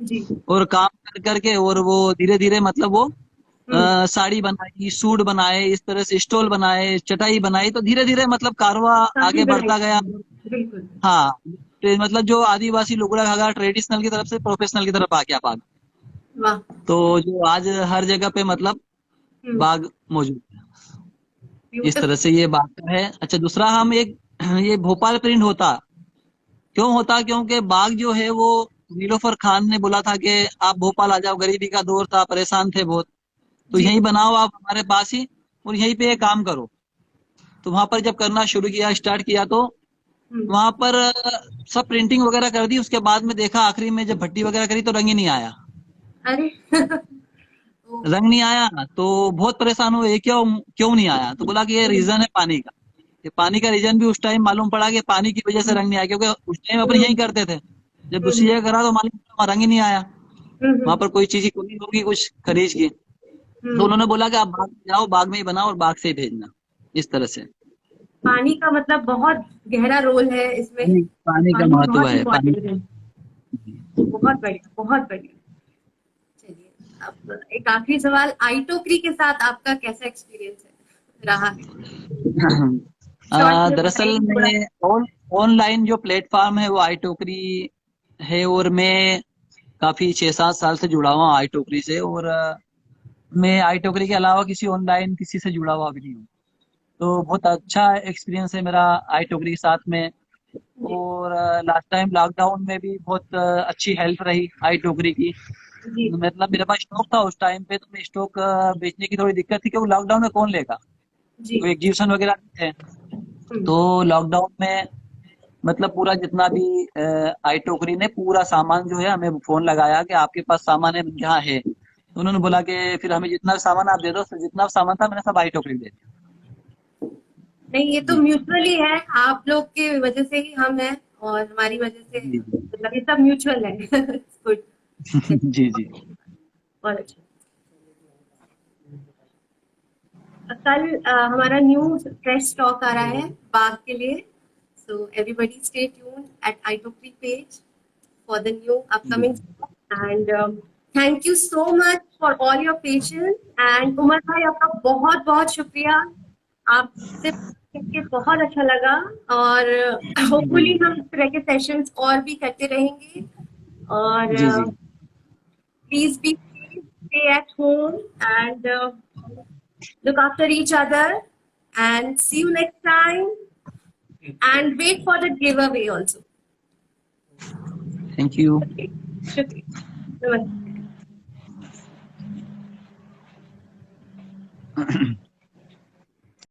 जी। और काम कर करके और वो धीरे धीरे मतलब वो हम्म। साड़ी बनाई, सूट बनाए, इस तरह से स्टॉल बनाए, चटाई बनाई। तो धीरे धीरे मतलब कारवा काफी आगे बढ़ाई। बढ़ता गया। बिल्कुल। हाँ, तो मतलब जो आदिवासी लुगड़ा घाघरा ट्रेडिशनल की तरफ से प्रोफेशनल की तरफ आ गया बाग। वाह। तो जो आज हर जगह पे मतलब हम्म। बाग मौजूद है। इस तरह ब्यूटीफुल। से ये बात है। अच्छा, दूसरा हम एक ये भोपाल प्रिंट होता क्यों होता, क्योंकि बाग जो है वो नीलोफर खान ने बोला था कि आप भोपाल आ जाओ, गरीबी का दौर था, परेशान थे बहुत, तो जी। यहीं बनाओ आप हमारे पास ही और यहीं पे ये काम करो। तो वहां पर जब करना शुरू किया, स्टार्ट किया, तो हम्म। वहां पर सब प्रिंटिंग वगैरह कर दी। उसके बाद में देखा आखिरी में जब भट्टी वगैरह करी तो रंग ही नहीं आया। अरे। ओ। रंग नहीं आया तो बहुत परेशान हुए, ये क्यों क्यों नहीं आया। तो बोला कि ये रीजन है पानी का। ये पानी का रीजन भी उस टाइम मालूम पड़ा कि पानी की वजह से रंग नहीं आया, क्योंकि उस टाइम अपन हम्म। यही करते थे। जब दूसरी हम्म। जगह करा तो मालूम पड़ा वहाँ रंग ही नहीं आया। वहां हम्म। पर कोई चीज की कमी होगी कुछ खरीज की। तो हम्म। उन्होंने बोला कि आप बाग में जाओ, बाग में ही बनाओ और बाग से ही भेजना। इस तरह से पानी का मतलब बहुत गहरा रोल है इसमें। पानी का पानी महत्व बहुत है, पानी। इम्पोर्टेंट है। बहुत बढ़िया, बहुत बढ़िया। चलिए, अब एक आखिरी सवाल, आई टोकरी के साथ आपका कैसा एक्सपीरियंस है रहा है? शॉर्ट में दरअसल बताइए थोड़ा। मैं ऑनलाइन जो प्लेटफॉर्म है वो आई टोकरी है और मैं काफी 6-7 साल से जुड़ा हुआ हूँ आई टोकरी से। और मैं आई टोकरी के अलावा किसी ऑनलाइन किसी से जुड़ा हुआ भी नहीं हूँ। तो बहुत अच्छा एक्सपीरियंस है मेरा आई टोकरी के साथ में। जी। और लास्ट टाइम लॉकडाउन में भी बहुत अच्छी हेल्प रही आई टोकरी की। जी। मतलब मेरे पास स्टॉक था उस टाइम पे, तो मैं स्टॉक बेचने की थोड़ी दिक्कत थी क्योंकि लॉकडाउन में कौन लेगा, जी। तो एग्जीबिशन वगैरह नहीं थे। हम्म। तो लॉकडाउन में मतलब पूरा जितना भी आई टोकरी ने पूरा सामान जो है हमें फोन लगाया कि आपके पास सामान है क्या है। तो उन्होंने बोला कि फिर हमें जितना सामान आप दे दो, तो जितना सामान था मैंने सब आई टोकरी दे दिया। नहीं, ये तो जी म्यूचुअली है, आप लोग की वजह से ही हम हैं और हमारी वजह से, जी मतलब ये सब म्यूचुअल है। गुड। जी जी। बहुत अच्छा। कल हमारा न्यू फ्रेश स्टॉक आ रहा है बाग के लिए, so everybody stay tuned at iTokri page for the new जी upcoming stock. And thank you so much for all your patience. And Umar भाई, आपका बहुत बहुत शुक्रिया, आपसे करके बहुत अच्छा लगा। और होपफुली हम इस तरह के सेशंस और भी करते रहेंगे। और जी जी। Please be safe, stay at home, and look after each other. And see you next time. And wait for the giveaway also. Thank you. Okay. Shukriya. Namaste.